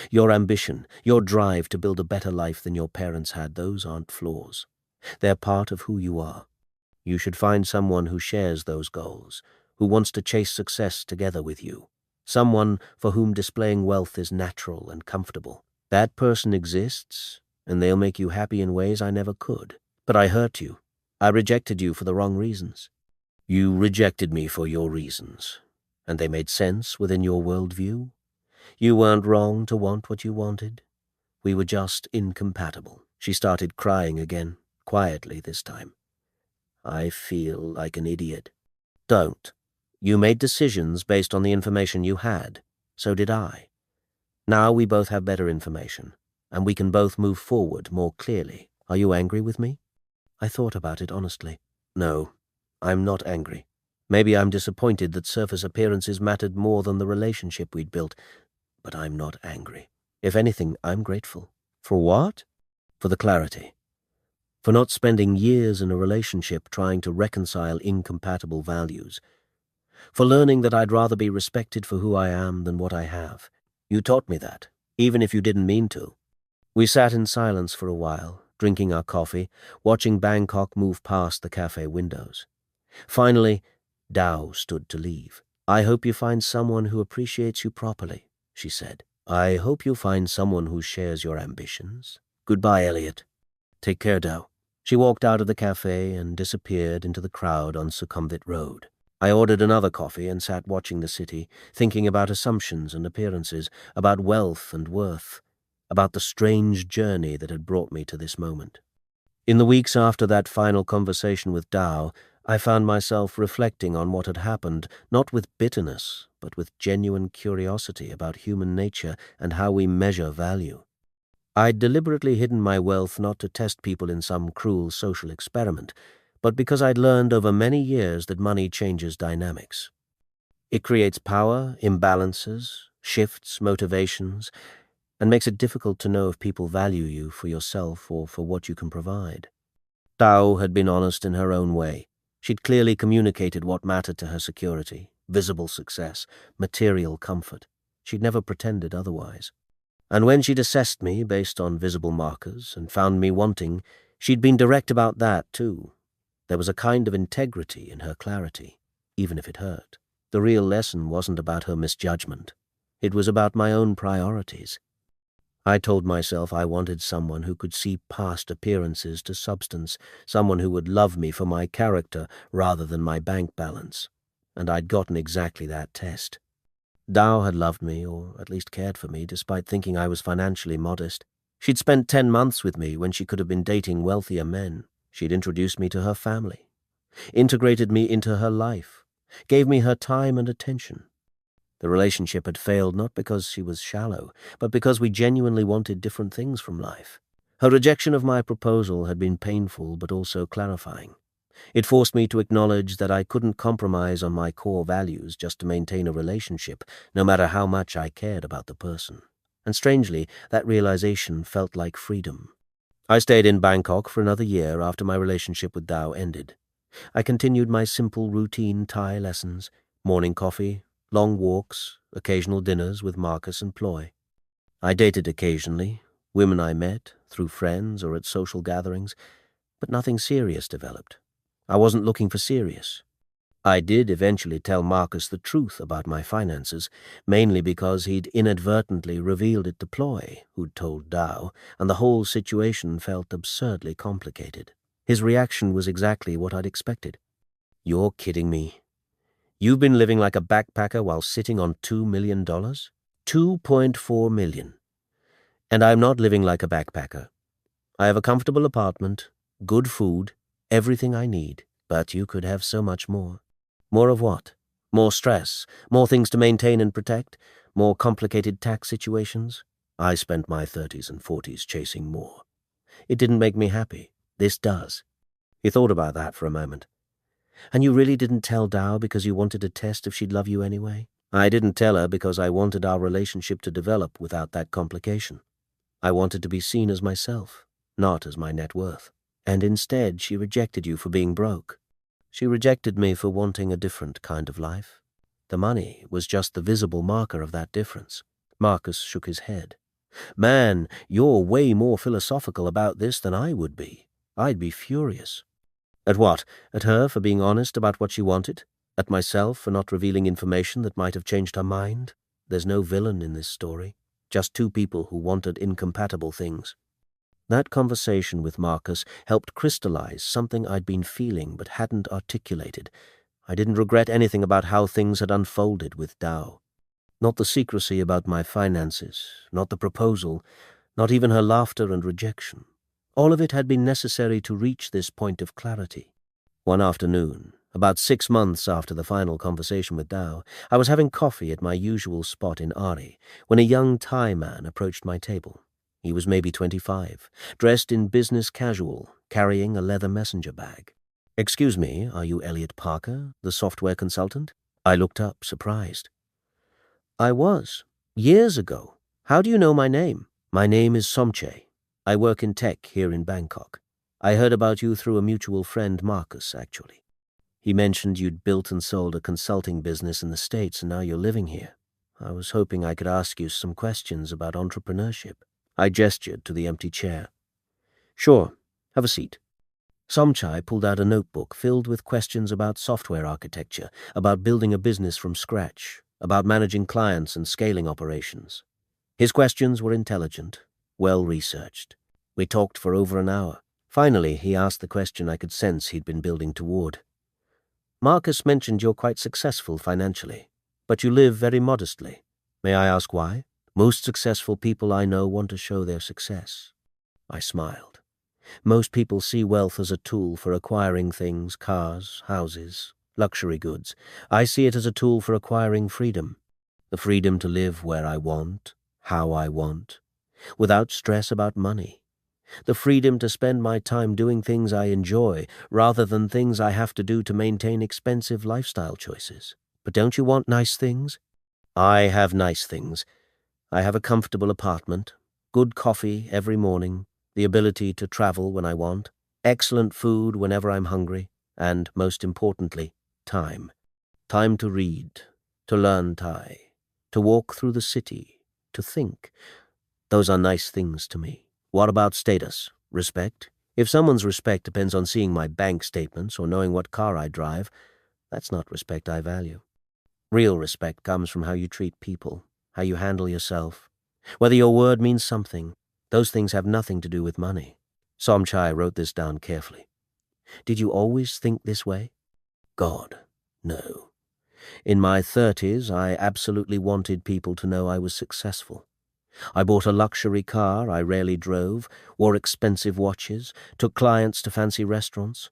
Your ambition, your drive to build a better life than your parents had, those aren't flaws. They're part of who you are. You should find someone who shares those goals, who wants to chase success together with you. Someone for whom displaying wealth is natural and comfortable. That person exists, and they'll make you happy in ways I never could. But I hurt you. I rejected you for the wrong reasons. You rejected me for your reasons, and they made sense within your worldview. You weren't wrong to want what you wanted. We were just incompatible. She started crying again, quietly this time. I feel like an idiot. Don't. You made decisions based on the information you had. So did I. Now we both have better information, and we can both move forward more clearly. Are you angry with me? I thought about it honestly. No, I'm not angry. Maybe I'm disappointed that surface appearances mattered more than the relationship we'd built, but I'm not angry. If anything, I'm grateful. For what? For the clarity. For not spending years in a relationship trying to reconcile incompatible values. For learning that I'd rather be respected for who I am than what I have. You taught me that, even if you didn't mean to. We sat in silence for a while, drinking our coffee, watching Bangkok move past the cafe windows. Finally, Dao stood to leave. I hope you find someone who appreciates you properly, she said. I hope you find someone who shares your ambitions. Goodbye, Elliot. Take care, Dao. She walked out of the cafe and disappeared into the crowd on Sukhumvit Road. I ordered another coffee and sat watching the city, thinking about assumptions and appearances, about wealth and worth, about the strange journey that had brought me to this moment. In the weeks after that final conversation with Dao, I found myself reflecting on what had happened, not with bitterness, but with genuine curiosity about human nature and how we measure value. I'd deliberately hidden my wealth not to test people in some cruel social experiment, but because I'd learned over many years that money changes dynamics. It creates power, imbalances, shifts motivations, and makes it difficult to know if people value you for yourself or for what you can provide. Dao had been honest in her own way. She'd clearly communicated what mattered to her: security, visible success, material comfort. She'd never pretended otherwise. And when she'd assessed me based on visible markers and found me wanting, she'd been direct about that too. There was a kind of integrity in her clarity, even if it hurt. The real lesson wasn't about her misjudgment. It was about my own priorities. I told myself I wanted someone who could see past appearances to substance, someone who would love me for my character rather than my bank balance. And I'd gotten exactly that test. Dao had loved me, or at least cared for me, despite thinking I was financially modest. She'd spent 10 months with me when she could have been dating wealthier men. She'd introduced me to her family, integrated me into her life, gave me her time and attention. The relationship had failed not because she was shallow, but because we genuinely wanted different things from life. Her rejection of my proposal had been painful but also clarifying. It forced me to acknowledge that I couldn't compromise on my core values just to maintain a relationship, no matter how much I cared about the person. And strangely, that realization felt like freedom. I stayed in Bangkok for another year after my relationship with Dao ended. I continued my simple routine Thai lessons, morning coffee, long walks, occasional dinners with Marcus and Ploy. I dated occasionally, women I met, through friends or at social gatherings, but nothing serious developed. I wasn't looking for serious. I did eventually tell Marcus the truth about my finances, mainly because he'd inadvertently revealed it to Ploy, who'd told Dow, and the whole situation felt absurdly complicated. His reaction was exactly what I'd expected. "You're kidding me. You've been living like a backpacker while sitting on $2 million? $2.4 million. And I'm not living like a backpacker. I have a comfortable apartment, good food, everything I need, but you could have so much more." More of what? More stress, more things to maintain and protect, more complicated tax situations? I spent my 30s and 40s chasing more. It didn't make me happy. This does. He thought about that for a moment. "And you really didn't tell Dow because you wanted to test if she'd love you anyway?" "I didn't tell her because I wanted our relationship to develop without that complication. I wanted to be seen as myself, not as my net worth. And instead she rejected you for being broke. She rejected me for wanting a different kind of life. The money was just the visible marker of that difference." Marcus shook his head. "Man, you're way more philosophical about this than I would be. I'd be furious." At what? At her for being honest about what she wanted? At myself for not revealing information that might have changed her mind? There's no villain in this story. Just two people who wanted incompatible things. That conversation with Marcus helped crystallize something I'd been feeling but hadn't articulated. I didn't regret anything about how things had unfolded with Dow. Not the secrecy about my finances, not the proposal, not even her laughter and rejection. All of it had been necessary to reach this point of clarity. One afternoon, about 6 months after the final conversation with Dow, I was having coffee at my usual spot in Ari when a young Thai man approached my table. He was maybe 25, dressed in business casual, carrying a leather messenger bag. "Excuse me, are you Elliot Parker, the software consultant?" I looked up, surprised. "I was. Years ago. How do you know my name?" "My name is Somche. I work in tech here in Bangkok. I heard about you through a mutual friend, Marcus, actually. He mentioned you'd built and sold a consulting business in the States and now you're living here. I was hoping I could ask you some questions about entrepreneurship." I gestured to the empty chair. "Sure, have a seat." Somchai pulled out a notebook filled with questions about software architecture, about building a business from scratch, about managing clients and scaling operations. His questions were intelligent, well-researched. We talked for over an hour. Finally, he asked the question I could sense he'd been building toward. "Marcus mentioned you're quite successful financially, but you live very modestly. May I ask why? Most successful people I know want to show their success." I smiled. Most people see wealth as a tool for acquiring things, cars, houses, luxury goods. I see it as a tool for acquiring freedom. The freedom to live where I want, how I want, without stress about money. The freedom to spend my time doing things I enjoy rather than things I have to do to maintain expensive lifestyle choices. But don't you want nice things? I have nice things. I have a comfortable apartment, good coffee every morning, the ability to travel when I want, excellent food whenever I'm hungry, and, most importantly, time. Time to read, to learn Thai, to walk through the city, to think. Those are nice things to me. What about status? Respect? If someone's respect depends on seeing my bank statements or knowing what car I drive, that's not respect I value. Real respect comes from how you treat people, how you handle yourself, whether your word means something. Those things have nothing to do with money. Somchai wrote this down carefully. Did you always think this way? God, no. In my 30s, I absolutely wanted people to know I was successful. I bought a luxury car I rarely drove, wore expensive watches, took clients to fancy restaurants.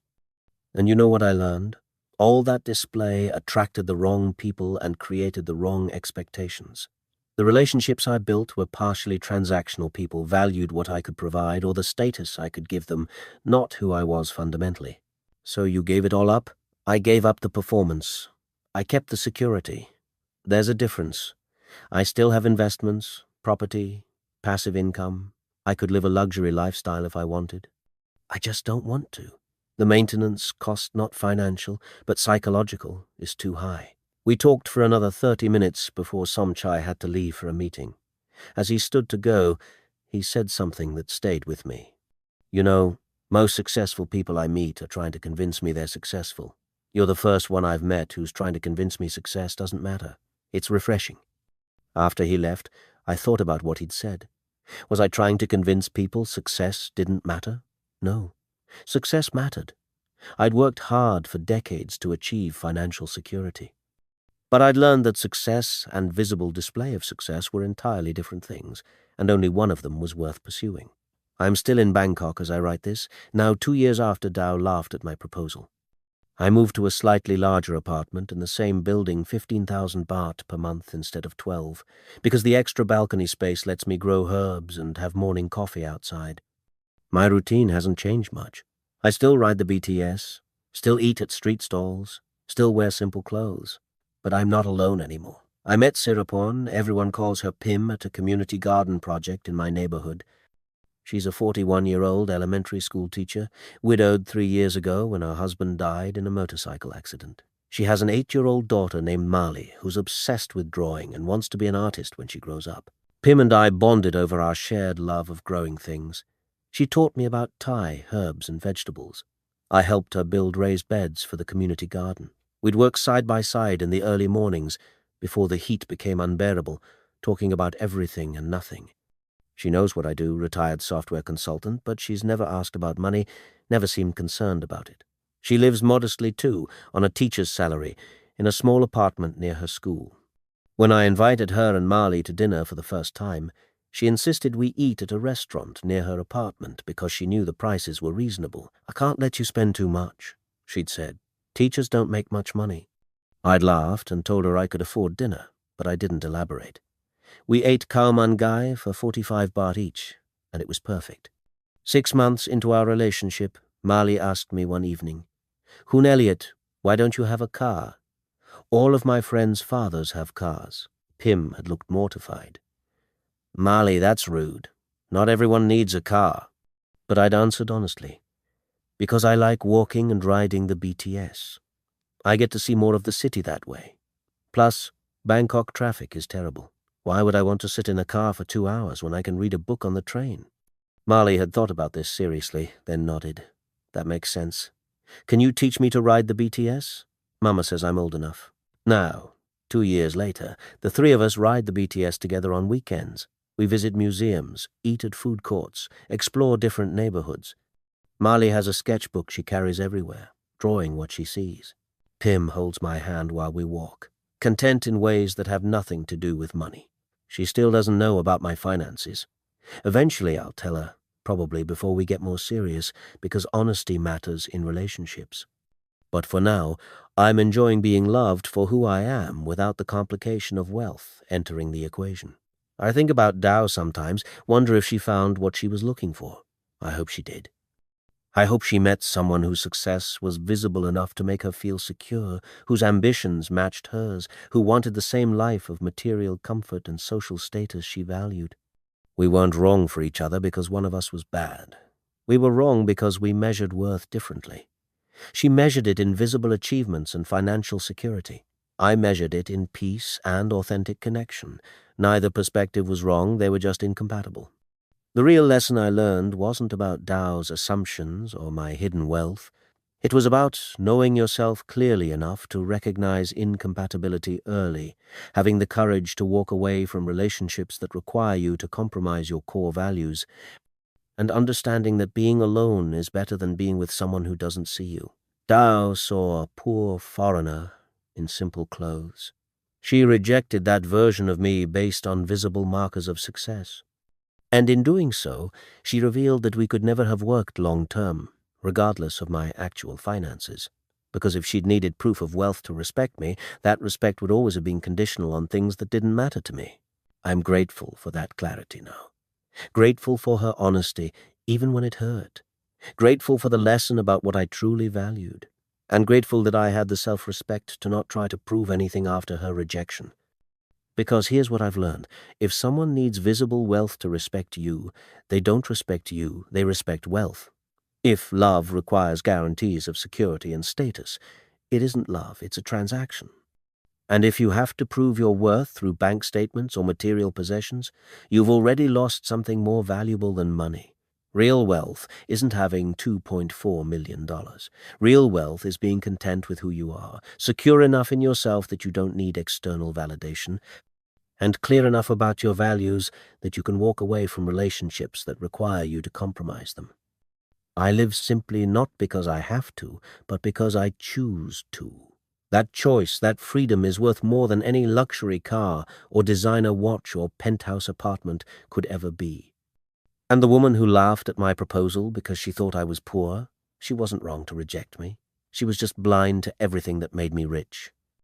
And you know what I learned? All that display attracted the wrong people and created the wrong expectations. The relationships I built were partially transactional. People valued what I could provide or the status I could give them, not who I was fundamentally. So you gave it all up? I gave up the performance. I kept the security. There's a difference. I still have investments, property, passive income. I could live a luxury lifestyle if I wanted. I just don't want to. The maintenance cost, not financial, but psychological, is too high. We talked for another 30 minutes before Somchai had to leave for a meeting. As he stood to go, he said something that stayed with me. You know, most successful people I meet are trying to convince me they're successful. You're the first one I've met who's trying to convince me success doesn't matter. It's refreshing. After he left, I thought about what he'd said. Was I trying to convince people success didn't matter? No. Success mattered. I'd worked hard for decades to achieve financial security. But I'd learned that success and visible display of success were entirely different things, and only one of them was worth pursuing. I'm still in Bangkok as I write this, now 2 years after Dao laughed at my proposal. I moved to a slightly larger apartment in the same building, 15,000 baht per month instead of 12, because the extra balcony space lets me grow herbs and have morning coffee outside. My routine hasn't changed much. I still ride the BTS, still eat at street stalls, still wear simple clothes. But I'm not alone anymore. I met Sirapon, everyone calls her Pim, at a community garden project in my neighborhood. She's a 41-year-old elementary school teacher, widowed 3 years ago when her husband died in a motorcycle accident. She has an 8-year-old daughter named Mali, who's obsessed with drawing and wants to be an artist when she grows up. Pim and I bonded over our shared love of growing things. She taught me about Thai herbs and vegetables. I helped her build raised beds for the community garden. We'd work side by side in the early mornings, before the heat became unbearable, talking about everything and nothing. She knows what I do, retired software consultant, but she's never asked about money, never seemed concerned about it. She lives modestly too, on a teacher's salary, in a small apartment near her school. When I invited her and Mali to dinner for the first time, she insisted we eat at a restaurant near her apartment because she knew the prices were reasonable. I can't let you spend too much, she'd said. Teachers don't make much money. I'd laughed and told her I could afford dinner, but I didn't elaborate. We ate khao man gai for 45 baht each, and it was perfect. 6 months into our relationship, Mali asked me one evening, "Hun Elliot, why don't you have a car? All of my friends' fathers have cars." Pim had looked mortified. "Mali, that's rude. Not everyone needs a car." But I'd answered honestly, "Because I like walking and riding the BTS. I get to see more of the city that way. Plus, Bangkok traffic is terrible. Why would I want to sit in a car for 2 hours when I can read a book on the train?" Mali had thought about this seriously, then nodded. "That makes sense. Can you teach me to ride the BTS? Mama says I'm old enough." Now, 2 years later, the three of us ride the BTS together on weekends. We visit museums, eat at food courts, explore different neighborhoods. Mali has a sketchbook she carries everywhere, drawing what she sees. Pim holds my hand while we walk, content in ways that have nothing to do with money. She still doesn't know about my finances. Eventually I'll tell her, probably before we get more serious, because honesty matters in relationships. But for now, I'm enjoying being loved for who I am without the complication of wealth entering the equation. I think about Dao sometimes, wonder if she found what she was looking for. I hope she did. I hope she met someone whose success was visible enough to make her feel secure, whose ambitions matched hers, who wanted the same life of material comfort and social status she valued. We weren't wrong for each other because one of us was bad. We were wrong because we measured worth differently. She measured it in visible achievements and financial security. I measured it in peace and authentic connection. Neither perspective was wrong, they were just incompatible. The real lesson I learned wasn't about Dao's assumptions or my hidden wealth. It was about knowing yourself clearly enough to recognize incompatibility early, having the courage to walk away from relationships that require you to compromise your core values, and understanding that being alone is better than being with someone who doesn't see you. Dao saw a poor foreigner in simple clothes. She rejected that version of me based on visible markers of success. And in doing so, she revealed that we could never have worked long-term, regardless of my actual finances. Because if she'd needed proof of wealth to respect me, that respect would always have been conditional on things that didn't matter to me. I'm grateful for that clarity now. Grateful for her honesty, even when it hurt. Grateful for the lesson about what I truly valued. And grateful that I had the self-respect to not try to prove anything after her rejection. Because here's what I've learned. If someone needs visible wealth to respect you, they don't respect you, they respect wealth. If love requires guarantees of security and status, it isn't love, it's a transaction. And if you have to prove your worth through bank statements or material possessions, you've already lost something more valuable than money. Real wealth isn't having $2.4 million. Real wealth is being content with who you are, secure enough in yourself that you don't need external validation, and clear enough about your values that you can walk away from relationships that require you to compromise them. I live simply not because I have to, but because I choose to. That choice, that freedom is worth more than any luxury car or designer watch or penthouse apartment could ever be. And the woman who laughed at my proposal because she thought I was poor, she wasn't wrong to reject me. She was just blind to everything that made me rich.